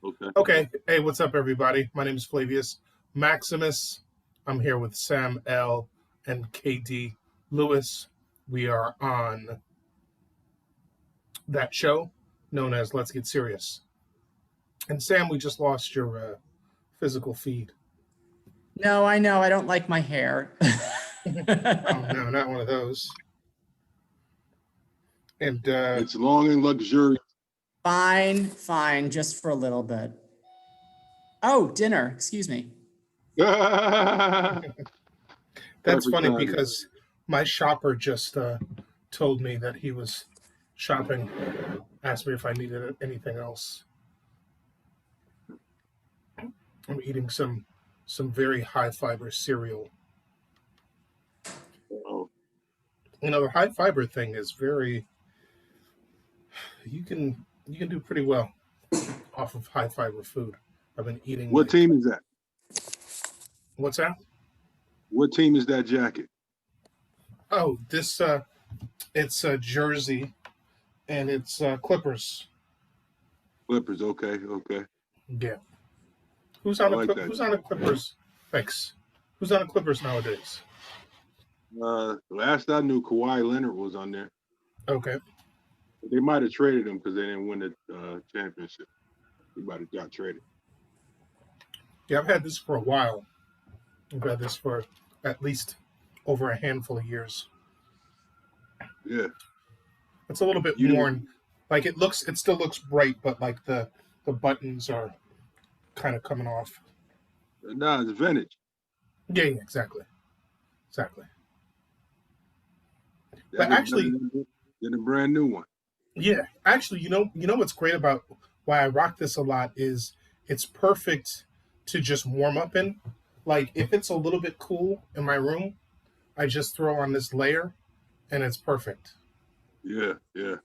Okay. Okay. Hey, what's up, everybody? My name is Flavius Maximus. I'm here with Sam L. and KD Lewis. We are on that show known as Let's Get Serious. And Sam, we just lost your physical feed. No, I know. I don't like my hair. Oh, no, not one of those. And It's long and luxurious. Fine, just for a little bit. Oh, dinner. Excuse me. that's Perfect funny timing. because my shopper just told me that he was shopping, asked me if I needed anything else. I'm eating some very high fiber cereal. Oh, The high fiber thing is very you can do pretty well off of high fiber food. I've been eating what team is that? what's that? What team is that jacket? Oh, this it's Jersey and it's Clippers. Clippers. Okay. Yeah. I like that. Who's on the Clippers? Thanks. Who's on the Clippers nowadays? Last I knew, Kawhi Leonard was on there. Okay. They might have traded him because they didn't win the championship. He might have got traded. Yeah, I've had this for a while. I've had this for at least over a handful of years. Yeah. It's a little bit worn. Like it still looks bright, but like the buttons are kind of coming off. Nah, it's vintage. Yeah, exactly. But actually, get a brand new one. yeah, actually, you know what's great about why I rock this a lot is it's perfect to just warm up in. Like if it's a little bit cool in my room, I just throw on this layer, and it's perfect. Yeah. You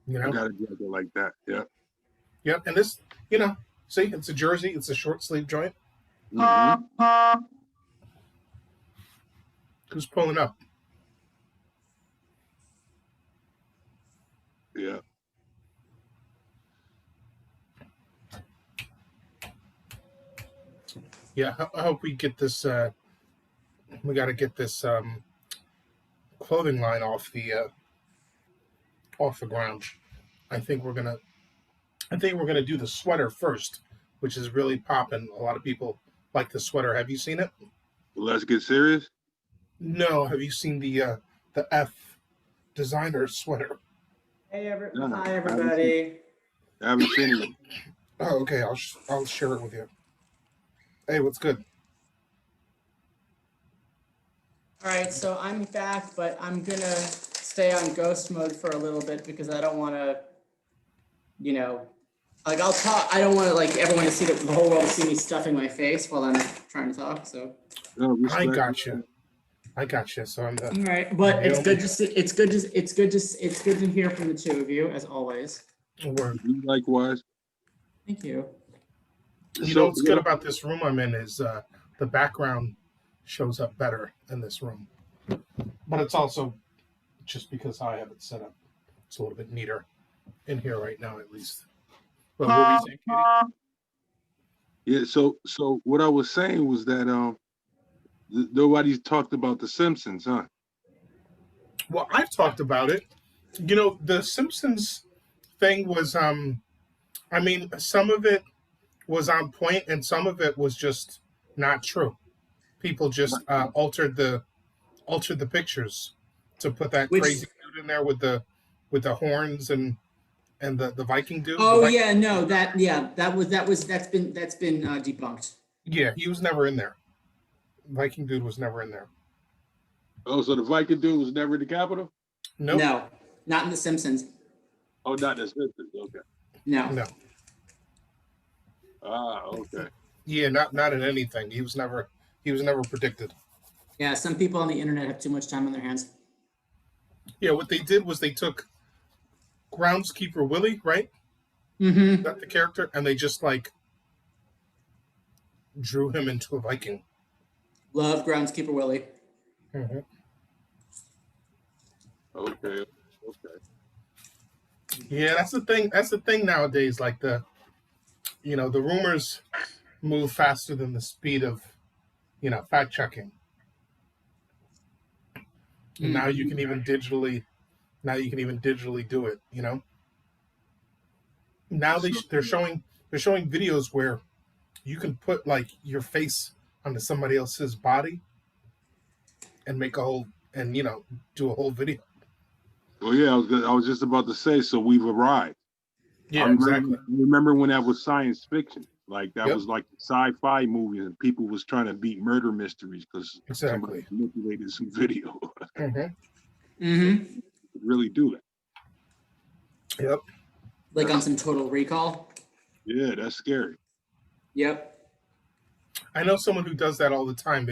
I know. got a jacket like that. Yeah. Yep. And this, see, it's a jersey. It's a short sleeve joint. Mm-hmm. Who's pulling up? Yeah. Yeah, I hope we get this. We got to get this clothing line off the ground. I think we're gonna. I think we're gonna do the sweater first, which is really popping. A lot of people like the sweater. Have you seen it? Let's get serious. No. Have you seen the F designer sweater? No, Hi, everybody. I haven't seen it. Oh, okay. I'll share it with you. Hey, what's good? All right, so I'm back, but I'm gonna stay on ghost mode for a little bit because I don't want to, like I'll talk. I don't want to like everyone to see the whole world to see me stuffing my face while I'm trying to talk. So. No, I got you. So I'm the. All right, but it's only- good to see. It's good to hear from the two of you as always. Word. Likewise. Thank you. What's good about this room I'm in is the background shows up better in this room, but it's also just because I have it set up. It's a little bit neater in here right now, at least. But what were you saying, Katie? Yeah. So what I was saying was that nobody's talked about the Simpsons, huh? Well, I've talked about it. The Simpsons thing was, I mean, some of it was on point, and some of it was just not true. People just altered the pictures to put that crazy dude in there with the horns and the Viking dude. Oh Viking yeah, no, that's been debunked. Yeah, he was never in there. Viking dude was never in there. Oh, so the Viking dude was never in the Capitol? Nope. No, not in The Simpsons. Oh, not the Simpsons. Okay. No. Ah, okay. Yeah, not in anything. He was never predicted. Yeah, some people on the internet have too much time on their hands. Yeah, what they did was they took Groundskeeper Willie, right? Mm-hmm. That's the character, and they just like drew him into a Viking. Love Groundskeeper Willie. Mm-hmm. Okay. Yeah, that's the thing. That's the thing nowadays. Like the rumors move faster than the speed of fact checking. And now you can even digitally do it. Now So, they're showing videos where you can put like your face onto somebody else's body and make a whole and do a whole video. well, yeah, I was just about to say. So we've arrived. Yeah, exactly. I remember when that was science fiction. Like that Yep. was like sci-fi movies, and people was trying to beat murder mysteries because somebody Exactly. manipulated some video. Mm-hmm. Really do that. Yep. Like on some Total Recall. Yeah, that's scary. Yep. I know someone who does that all the time.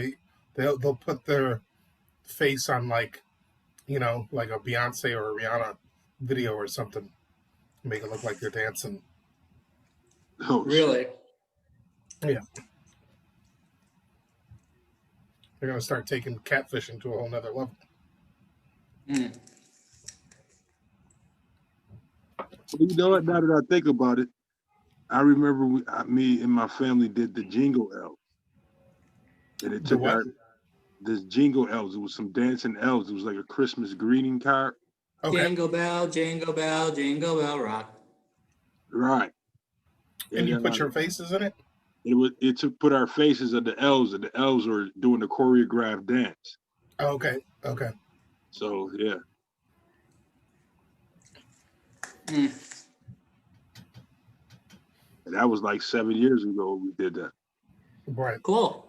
They'll put their face on like like a Beyonce or a Rihanna video or something, make it look like they're dancing. Oh, really? Shit. Yeah. They're gonna start taking catfishing to a whole nother level. Mm. You know what? Now that I think about it, I remember me and my family did the Jingle Elves, and it The took what? this Jingle Elves. It was some dancing elves. It was like a Christmas greeting card. Okay. Jingle bell, jingle bell, jingle bell rock. Right. And you put your faces in it? It took put our faces of the elves, and the elves were doing the choreographed dance. Okay. Okay. So yeah. Mm. And that was like 7 years ago we did that. Right. Cool.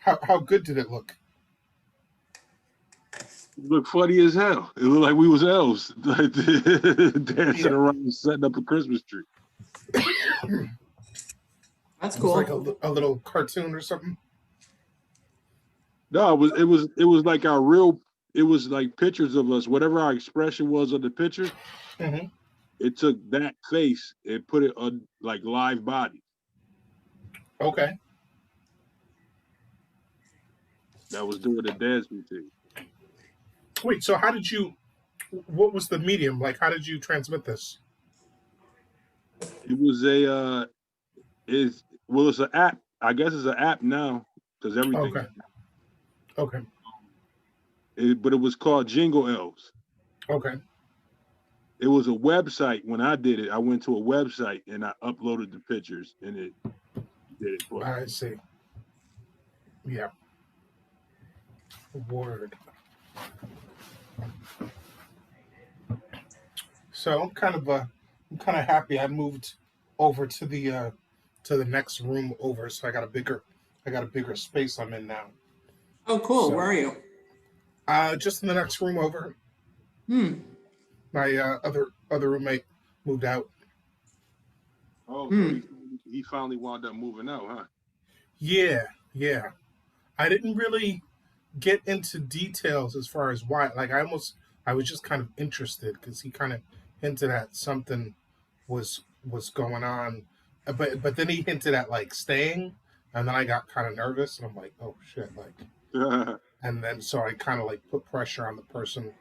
How good did it look? It looked funny as hell. It looked like we was elves dancing around, setting up a Christmas tree. That's It was cool. like a little cartoon or something. No, it was like our real. It was like pictures of us. Whatever our expression was on the picture, Mm-hmm. it took that face and put it on like live body. Okay. That was doing the dance routine. Wait. So how did you? What was the medium? Like, how did you transmit this? It was a it's an app. I guess it's an app now because everything. Okay. Okay. But it was called Jingle Elves. Okay. It was a website. When I did it, I went to a website and I uploaded the pictures, and it did it for me. I see. Yeah. Word. So I'm kind of happy I moved over to the next room over, so I got a bigger space I'm in now. Oh, cool. So, Where are you? just in the next room over. My other roommate moved out. Oh, so he finally wound up moving out, huh? Yeah, yeah. I didn't really get into details as far as why. Like I was just kind of interested because he kind of hinted at something was going on, but then he hinted at like staying, and then I got kind of nervous, and I'm like, oh shit, like, and then so I kind of like put pressure on the person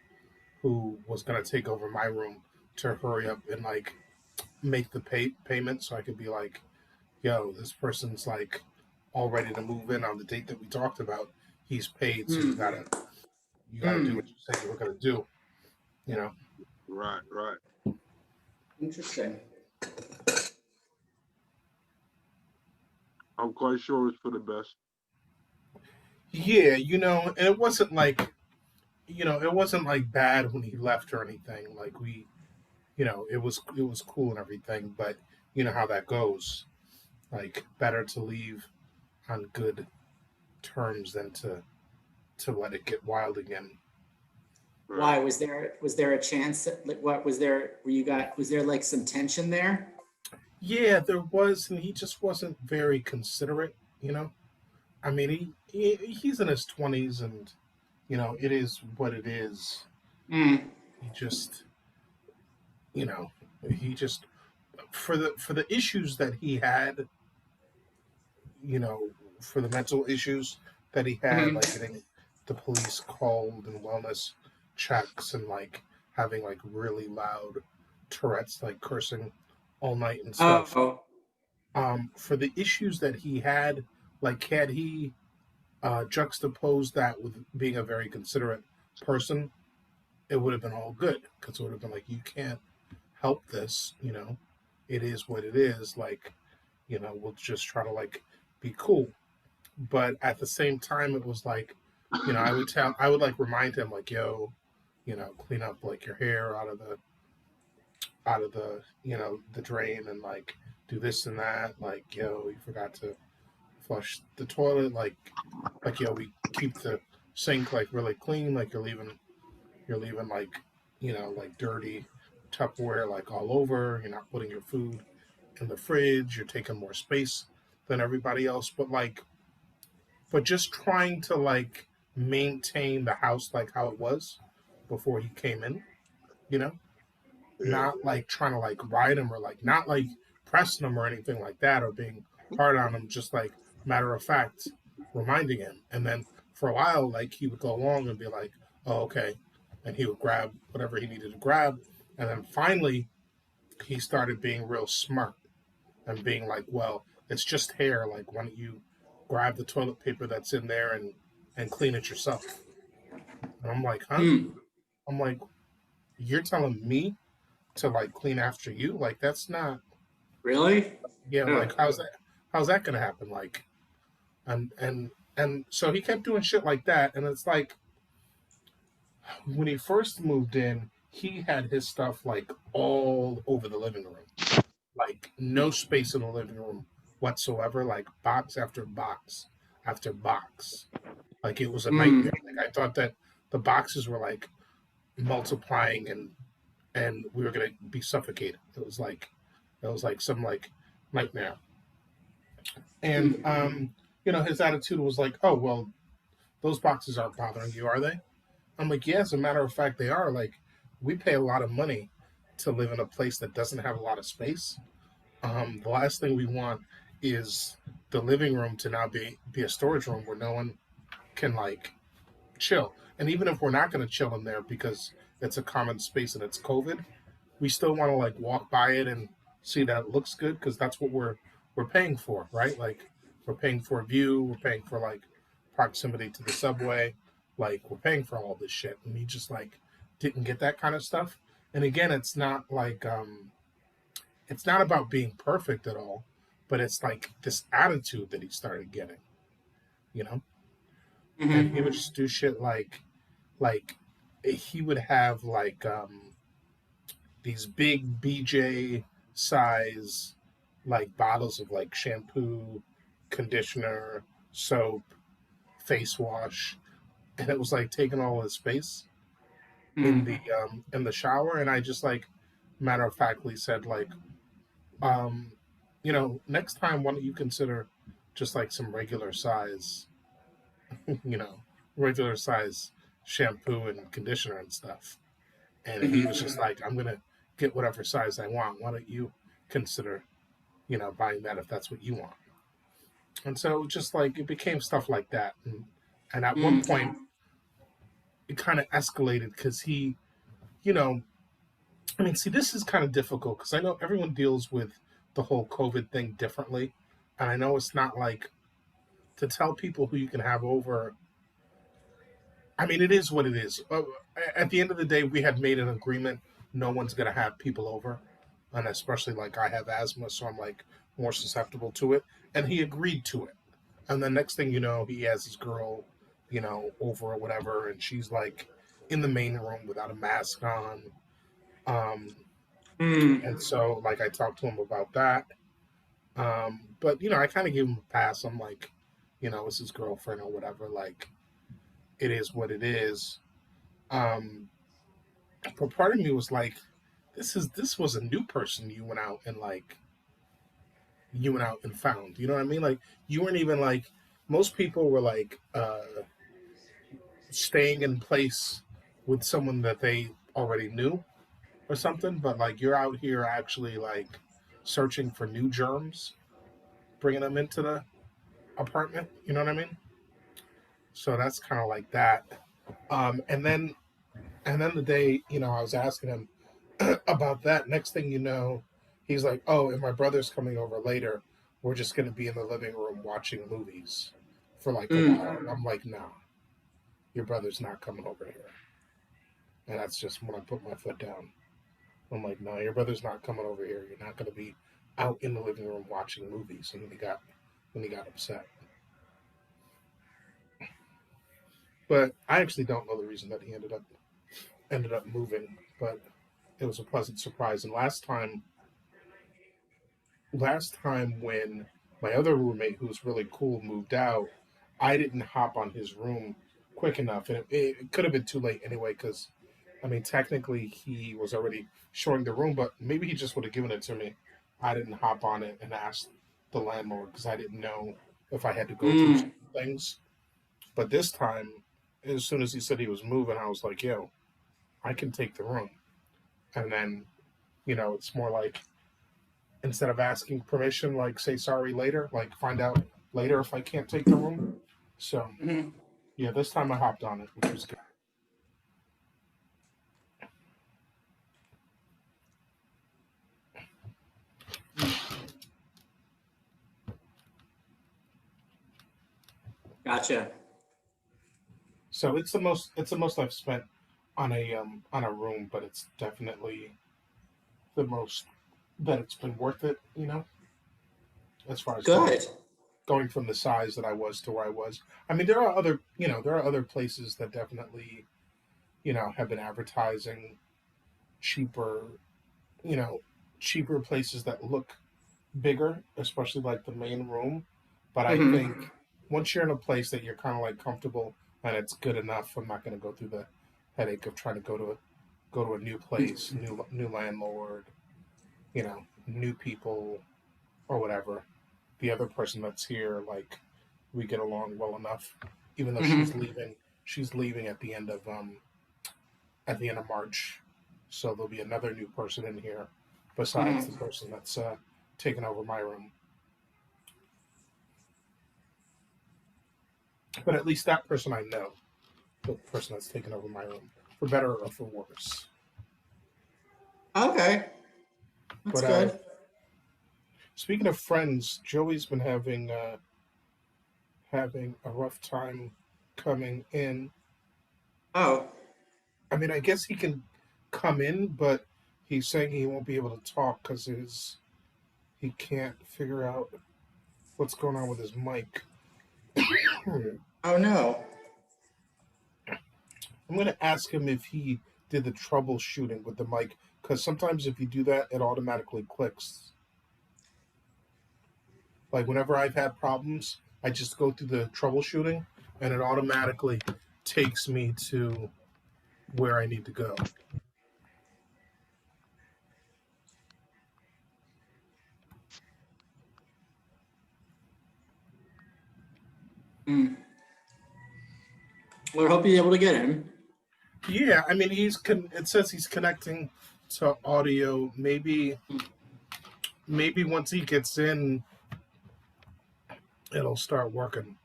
who was gonna take over my room to hurry up and like make the payment so I could be like, yo, this person's like all ready to move in on the date that we talked about. He's paid, so you gotta do what you said you were gonna do. You know. Right, right. Interesting. I'm quite sure it's for the best. Yeah, and it wasn't like, it wasn't like bad when he left or anything. Like it was cool and everything, but you know how that goes. Like better to leave on good terms than to let it get wild again. Right. Why was there a chance that what was there? Was there like some tension there? Yeah, there was, and he just wasn't very considerate. I mean, he's in his 20s, and it is what it is. He just, he just for the issues that he had, for the mental issues that he had, like getting the police called and wellness checks and like having like really loud Tourette's, like cursing all night and stuff. Oh. For the issues that he had, like had he juxtaposed that with being a very considerate person, it would have been all good because it would have been like, you can't help this, it is what it is. Like, we'll just try to like be cool. But at the same time, it was like, I would like remind him like, yo, clean up like your hair out of the the drain and like do this and that. Like, yo, you forgot to flush the toilet. Like yo, we keep the sink like really clean. Like you're leaving like like dirty Tupperware like all over. You're not putting your food in the fridge. You're taking more space than everybody else. But just trying to like maintain the house like how it was before he came in. You know, Yeah. not like trying to like ride him or like not like pressing him or anything like that or being hard on him. Just like matter of fact, reminding him. And then for a while, like he would go along and be like, "Oh, okay," and he would grab whatever he needed to grab. And then finally, he started being real smart and being like, "Well, it's just hair. Like, why don't you grab the toilet paper that's in there and clean it yourself?" And I'm like, "Huh?" Hmm. I'm like, "You're telling me to like clean after you? Like, that's not." Really? Yeah, Oh. like how's that gonna happen? Like, and so he kept doing shit like that, and it's like when he first moved in, he had his stuff like all over the living room, like no space in the living room whatsoever, like box after box after box. Like it was a Hmm. nightmare. Like I thought that the boxes were like multiplying and we were gonna be suffocated. It was like some like nightmare. And Hmm. his attitude was like, "Oh well, those boxes aren't bothering you, are they?" I'm like, "Yeah, as a matter of fact, they are. Like, we pay a lot of money to live in a place that doesn't have a lot of space. The last thing we want is the living room to now be a storage room where no one can like chill. And even if we're not going to chill in there because it's a common space and it's COVID, we still want to like walk by it and see that it looks good because that's what we're paying for, right? Like we're paying for a view, we're paying for like proximity to the subway, like we're paying for all this shit, and he just like didn't get that kind of stuff. And again, it's not about being perfect at all, but it's like this attitude that he started getting, you know. And he Hmm. would just do shit like he would have like these big BJ size like bottles of like shampoo, conditioner, soap, face wash, and it was like taking all his space in the shower. And I just like matter of factly said like, um, next time why don't you consider just like some regular size, you know, regular size shampoo and conditioner and stuff. And he was just Hmm. like, I'm gonna get whatever size I want. Why don't you consider buying that if that's what you want. And so just like it became stuff like that. And at one Hmm. point, it kind of escalated because you know, I mean, see, this is kind of difficult because I know everyone deals with the whole COVID thing differently. And I know it's not like to tell people who you can have over. I mean, it is what it is. At the end of the day, we had made an agreement. No one's going to have people over. And especially like I have asthma, so I'm like more susceptible to it. And he agreed to it. And the next thing you know, he has his girl, over or whatever, and she's like in the main room without a mask on. Um, Hmm. and so like I talked to him about that. But I kind of gave him a pass. I'm like, it's his girlfriend or whatever. Like it is what it is. Um, but part of me was like, this was a new person you went out and found. You know what I mean? Like you weren't even like most people were like staying in place with someone that they already knew or something, but like you're out here actually like searching for new germs, bringing them into the apartment. You know what I mean? So that's kind of like that. And then the day I was asking him about that. Next thing you know, he's like, "Oh, and my brother's coming over later. we're just going to be in the living room watching movies for like a while. And I'm like, nah, your brother's not coming over here. And that's just when I put my foot down. I'm like, no, your brother's not coming over here. You're not going to be out in the living room watching movies. And when he got upset. But I actually don't know the reason that he ended up moving. But it was a pleasant surprise. And last time when my other roommate, who was really cool, moved out, I didn't hop on his room quick enough, and it could have been too late anyway. Because I mean, technically, he was already showing the room, but maybe he just would have given it to me. I didn't hop on it and ask the landlord because I didn't know if I had to go through some things. But this time, as soon as he said he was moving, I was like, "Yo, I can take the room." And then, it's more like instead of asking permission, like say sorry later, like find out later if I can't take the room. So yeah, this time I hopped on it, which was good. Gotcha. So it's the most I've spent on a room, but it's definitely the most that it's been worth it, as far as Good. going from the size that I was to where I was. I mean, there are other places that definitely, have been advertising cheaper, you know, cheaper places that look bigger, especially like the main room. But I think once you're in a place that you're kind of like comfortable and it's good enough, I'm not going to go through the headache of trying to go to a new place, new landlord, new people or whatever. The other person that's here, like we get along well enough, even though she's leaving. She's leaving at the end of March, so there'll be another new person in here besides the person that's taking over my room. But at least that person I know, the person that's taking over my room, for better or for worse. Okay, that's But good. speaking of friends, Joey's been having a rough time coming in. Oh, I mean, I guess he can come in, but he's saying he won't be able to talk because he can't figure out what's going on with his mic. I'm oh no. going to ask him if he did the troubleshooting with the mic because sometimes if you do that, it automatically clicks. Like whenever I've had problems, I just go through the troubleshooting and it automatically takes me to where I need to go. Mm. Well, I hope you're able to get in. Yeah, I mean it says he's connecting to audio. Maybe once he gets in, it'll start working.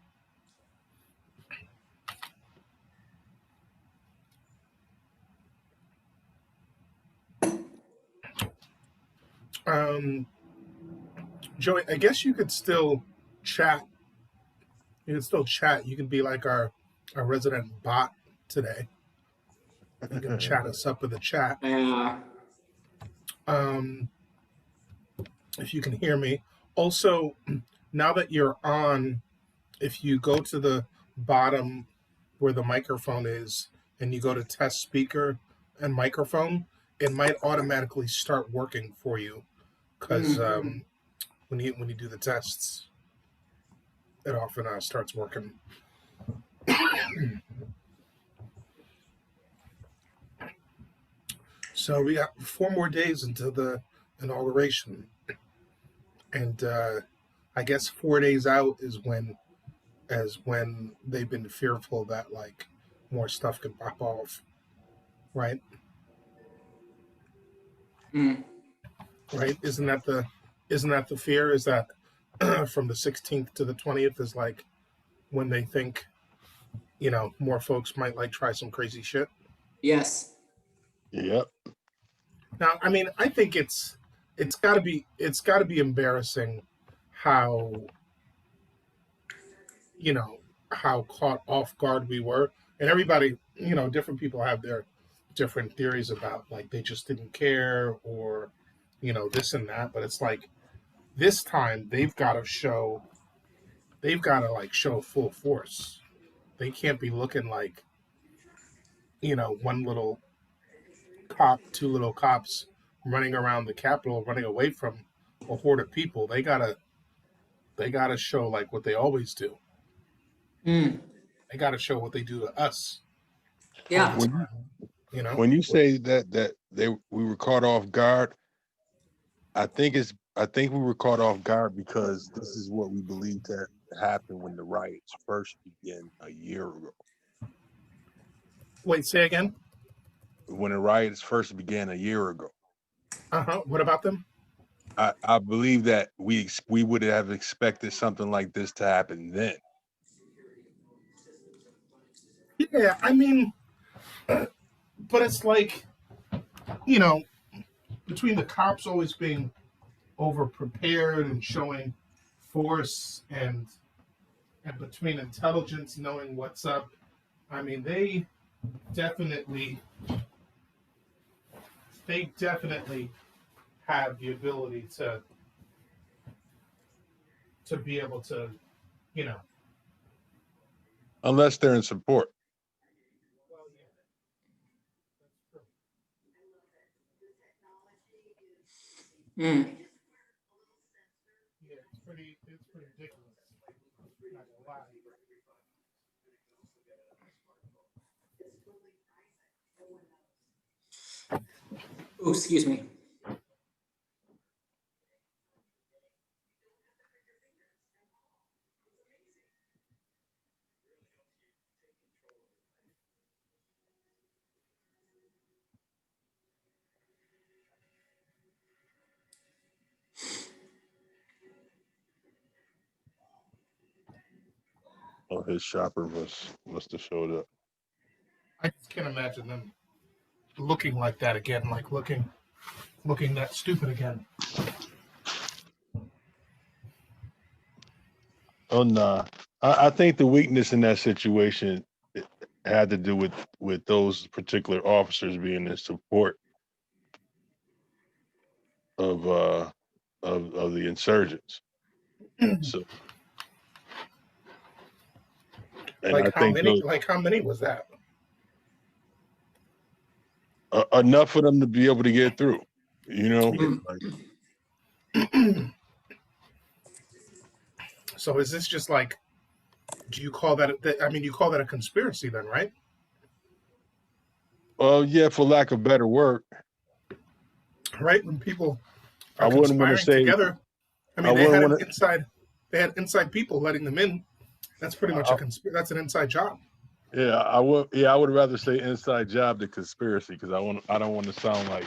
Um, Joey, I guess you could still chat. You can still chat. You can be like our resident bot today. You can chat us up in the chat. Yeah. Um, if you can hear me. Also, now that you're on, if you go to the bottom where the microphone is and you go to test speaker and microphone, it might automatically start working for you because when you do the tests, it often starts working. So we got 4 more days until the inauguration, and I guess 4 days out is when they've been fearful that like more stuff can pop off, right? Mm. Right? Isn't that the fear? Is that from the 16th to the 20th is like when they think more folks might like try some crazy shit. Yes. Yep. Now, I mean, I think it's got to be embarrassing how, you know, how caught off guard we were. And everybody, different people have their different theories about, like, they just didn't care, or, this and that. But it's like this time they've got to like show full force. They can't be looking like, one little cop, two little cops running around the Capitol, running away from a horde of people. They gotta show like what they always do. Mm. They gotta show what they do to us all the Yeah. time. When you say that we were caught off guard, I think we were caught off guard because this is what we believed that happened when the riots first began a year ago. Wait, say again. When the riots first began a year ago, What about them? I believe that we would have expected something like this to happen then. Yeah, I mean, but it's like, you know, between the cops always being over prepared and showing force, and between intelligence knowing what's up, I mean, definitely they definitely have the ability to be able to, you know. Unless they're in support. Well, yeah, that's true. Mm. Yeah, it's pretty ridiculous. Not gonna lie. Oh, excuse me. Oh, his shopper must have showed up. I just can't imagine them looking like that again, like looking that stupid again. Oh nah. I think the weakness in that situation had to do with those particular officers being in support of of the insurgents. So, and I Like how think many? those Like how many was that? enough for them to be able to get through. You know, Yeah. Mm. like, So is this just like? Do you call that? I mean, you call that a conspiracy then, right? well, yeah, for lack of better word, Right, when people I are wouldn't want to conspiring say together. I I mean, they wouldn't had want an to. inside. They had inside people letting them in. That's pretty much I, That's an inside job. yeah, I would. Yeah, I would rather say inside job than conspiracy because I don't want to sound like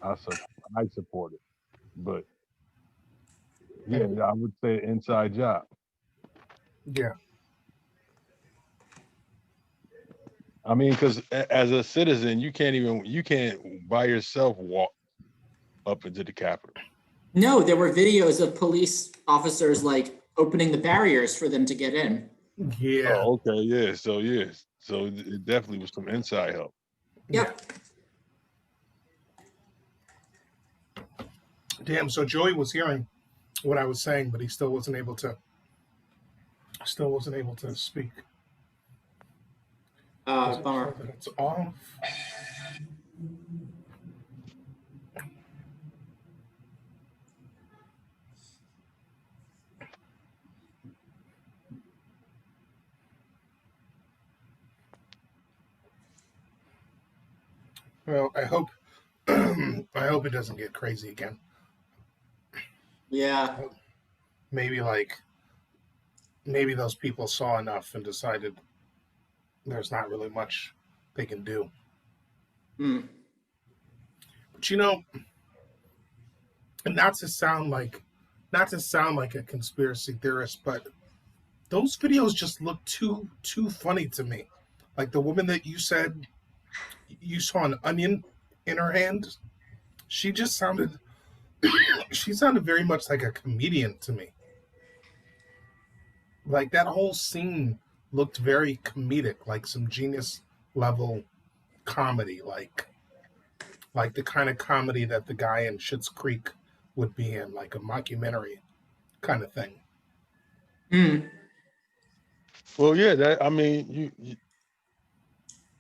I su- I support it. But yeah, I would say inside job. Yeah. I mean, because as a citizen, you can't by yourself walk up into the Capitol. No, there were videos of police officers like opening the barriers for them to get in. Yeah. Oh, okay, yeah. So yes, so it definitely was some inside help. Yeah. Yep. Damn. So Joey was hearing what I was saying, but he still wasn't able to speak. Does it show Bummer. that it's off? Well, I hope I hope it doesn't get crazy again. Yeah. Maybe like maybe those people saw enough and decided there's not really much they can do. Mm. But not to sound like a conspiracy theorist, but those videos just look too funny to me. Like the woman that you said you saw an onion in her hand, she just sounded She sounded very much like a comedian to me. Like that whole scene looked very comedic, like some genius level comedy, like the kind of comedy that the guy in Schitt's Creek would be in, like a mockumentary kind of thing. Mm. Well, yeah, that I mean,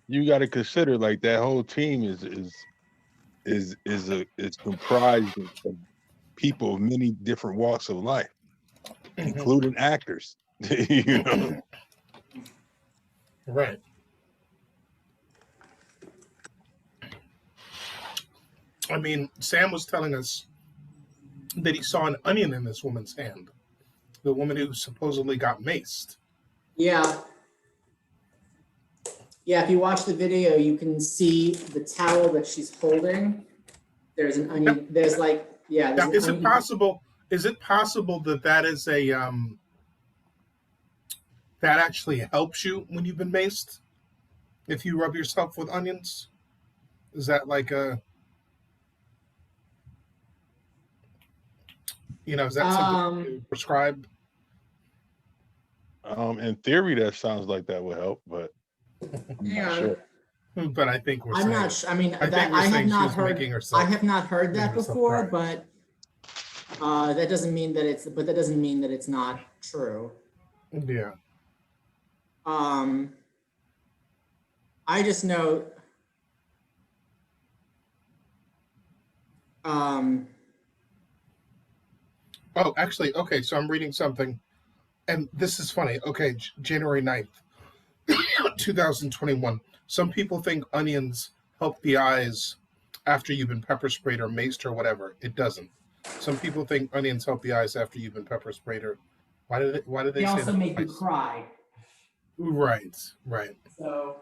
you got to consider like that whole team is comprised of people of many different walks of life, including actors. You know, Right. I mean, Sam was telling us that he saw an onion in this woman's hand, the woman who supposedly got maced. Yeah. Yeah, if you watch the video, you can see the towel that she's holding. There's an onion. There's like, yeah, there's Now, an is it onion. possible? Is it possible that that is a that actually helps you when you've been maced? If you rub yourself with onions, is that like a is that something you prescribe? in theory, that sounds like that would help, but I'm not sure. But I think we're I'm saying. not sure. I mean, I think we're I have saying not she's heard. making herself. I have not heard that making herself before, cry. but that doesn't mean that it's. But that doesn't mean that it's not true. Yeah. I just know. Oh, actually, okay. So I'm reading something, and this is funny. Okay, January 9th, 2021. Some people think onions help the eyes after you've been pepper sprayed or maced or whatever. It doesn't. Some people think onions help the eyes after you've been pepper sprayed or why did they They say also that make you twice? cry. Right. So.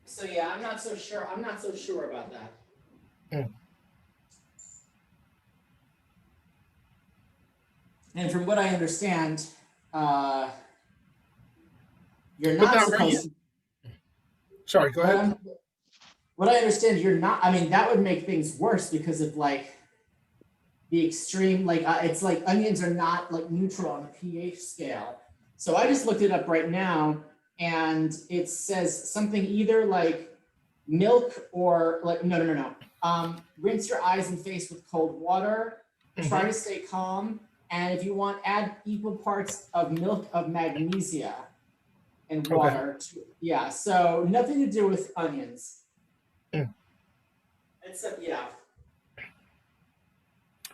So yeah, I'm not so sure. I'm not so sure about that. And from what I understand, you're not supposed to. Sorry, go ahead. What I understand, you're not. I mean, that would make things worse because of like the extreme. Like it's like onions are not like neutral on the pH scale. So I just looked it up right now, and it says something either like milk or like no. Rinse your eyes and face with cold water. Try to stay calm. And if you want, add equal parts of milk of magnesia and water. Yeah, so nothing to do with onions. Except, yeah.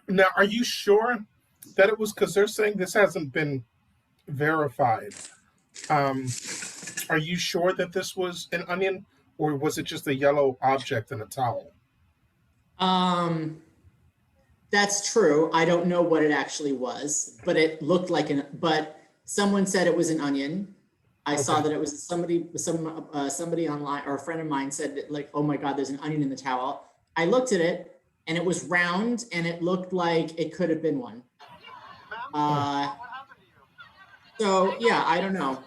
Now, are you sure that it was, because they're saying this hasn't been verified. Are you sure that this was an onion, or was it just a yellow object in a towel? That's true. I don't know what it actually was, but it looked like but someone said it was an onion. I saw that it was somebody online, or a friend of mine said that, like, oh my God, there's an onion in the towel. I looked at it and it was round and it looked like it could have been one. So yeah, I don't know.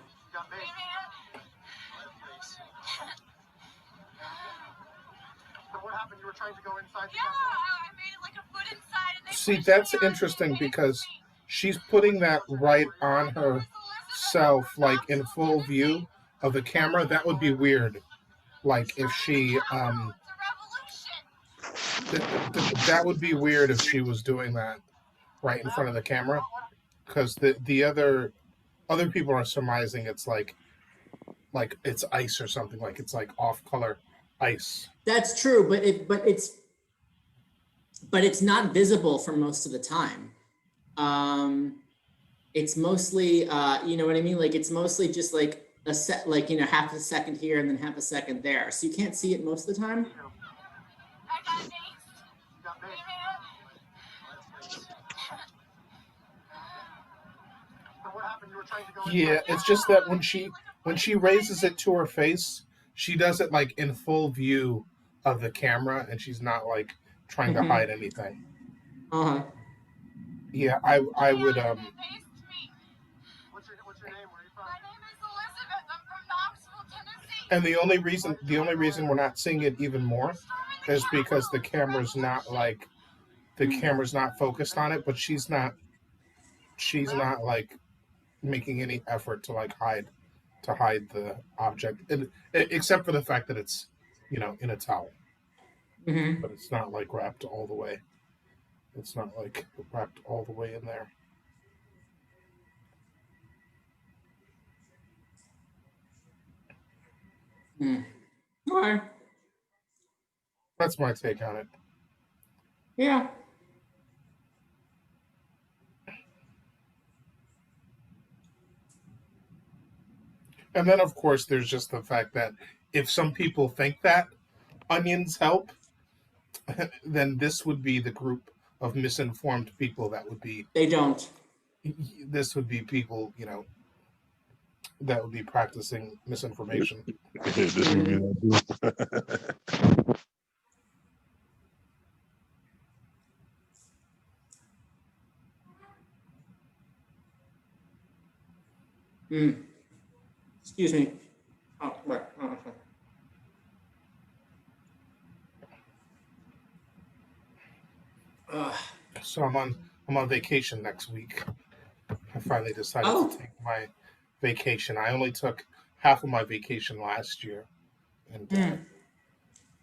See, that's interesting because she's putting that right on herself, like in full view of the camera. That would be weird. Like if she, that would be weird if she was doing that right in front of the camera, because the other people are surmising it's like it's ice or something, like it's like off color ice. That's true, but it's not visible for most of the time. It's mostly, you know what I mean? Like it's mostly just like a set, like, you know, half a second here and then half a second there. So you can't see it most of the time. Yeah, it's just that when she raises it to her face, she does it like in full view of the camera, and she's not like trying to hide anything. Uh-huh. Yeah, I would What's your name? Where are you from? My name is Elizabeth. I'm from Knoxville, Tennessee. and the only reason we're not seeing it even more is because the camera's not focused on it, but she's not like making any effort to like hide the object, except for the fact that it's in a towel, Mm-hmm. but it's not like wrapped all the way. It's not like wrapped all the way in there. Okay. That's my take on it. Yeah. And then, of course, there's just the fact that if some people think that onions help, then this would be the group of misinformed people that would be. They don't. This would be people, that would be practicing misinformation. This would be that Excuse me. Oh, right. So I'm on vacation next week. I finally decided to take my vacation. I only took half of my vacation last year, and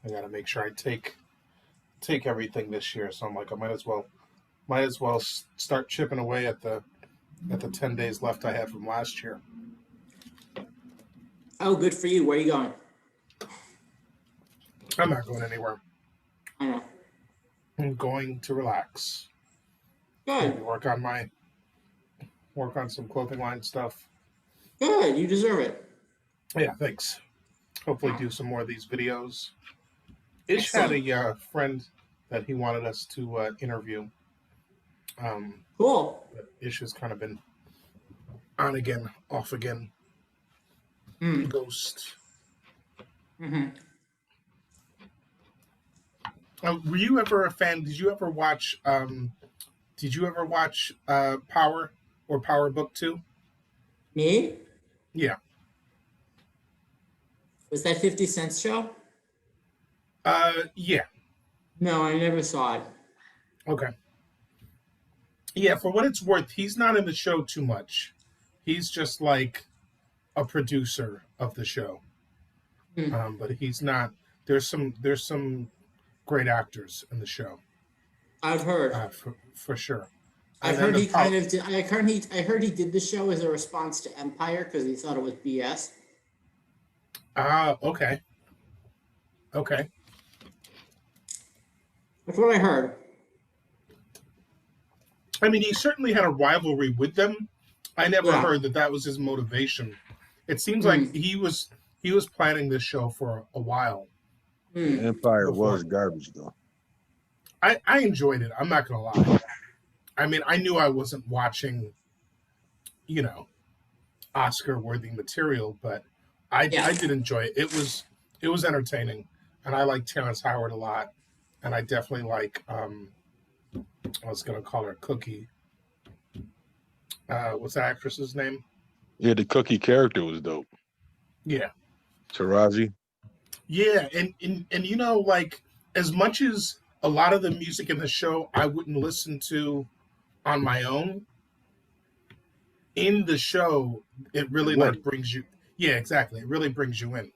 I got to make sure I take everything this year. So I'm like, I might as well start chipping away at the 10 days left I had from last year. Oh, good for you. Where are you going? I'm not going anywhere. I know. I'm going to relax. Good. Maybe work on some clothing line stuff. Good. You deserve it. Yeah, thanks. Hopefully do some more of these videos. Ish had a friend that he wanted us to interview. Cool. But Ish has kind of been on again, off again. Ghost. Mm-hmm. Were you ever a fan? Did you ever watch Power or Power Book 2? Me? Yeah. Was that 50 Cent show? Yeah. No, I never saw it. Okay. Yeah, for what it's worth, he's not in the show too much. He's just like a producer of the show. But he's not. There's some great actors in the show. I've heard. For sure. I heard he kind of did. I heard he did the show as a response to Empire because he thought it was BS. Okay. Okay. That's what I heard. I mean, he certainly had a rivalry with them. I never heard that was his motivation. It seems like he was planning this show for a while. Empire was garbage, though. I enjoyed it. I'm not gonna lie. I mean, I knew I wasn't watching, Oscar-worthy material, but I did enjoy it. It was entertaining, and I like Terrence Howard a lot, and I definitely like I was gonna call her Cookie. What's that actress's name? Yeah, the Cookie character was dope. Yeah, Taraji. Yeah, and like as much as a lot of the music in the show I wouldn't listen to on my own, in the show it really like brings you. Yeah, exactly. It really brings you in.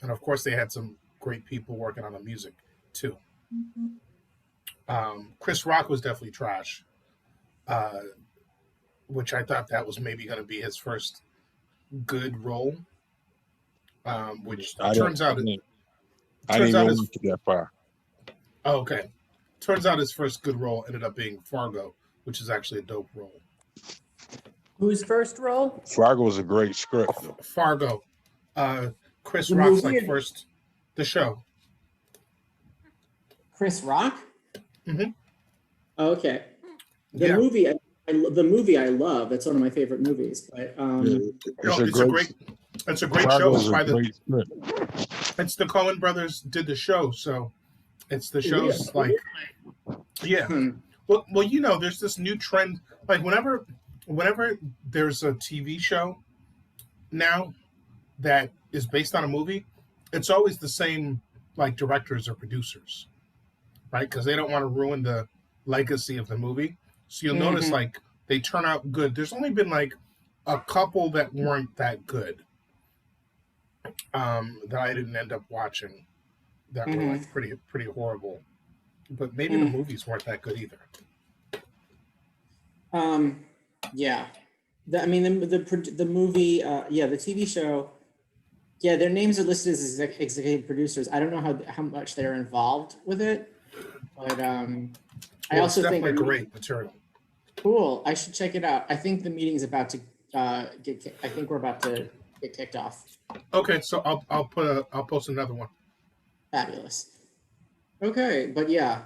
And of course, they had some great people working on the music too. Chris Rock was definitely trash, which I thought that was maybe going to be his first good role. Which turns out I didn't even look that far. Oh, okay. Turns out his first good role ended up being Fargo, which is actually a dope role. Whose first role? Fargo was a great script, though. Fargo. Chris Rock's like first. The show. Chris Rock? Mm-hmm. Oh, okay. The movie I love. That's one of my favorite movies. But it's a great show. It's the Coen brothers did the show, so it's the show's like Yeah. Well, you know, there's this new trend. Like whenever there's a TV show now that is based on a movie, it's always the same like directors or producers, right? Because they don't want to ruin the legacy of the movie. So you'll notice like they turn out good. There's only been like a couple that weren't that good, that I didn't end up watching, that were like pretty horrible. But maybe the movies weren't that good either. Yeah. I mean, the movie, the TV show, yeah, their names are listed as executive producers. I don't know how much they're involved with it, but I also think definitely great material. Cool. I should check it out. I think the meeting's about to I think we're about to get kicked off. Okay, so I'll post another one. Fabulous. Okay, but yeah,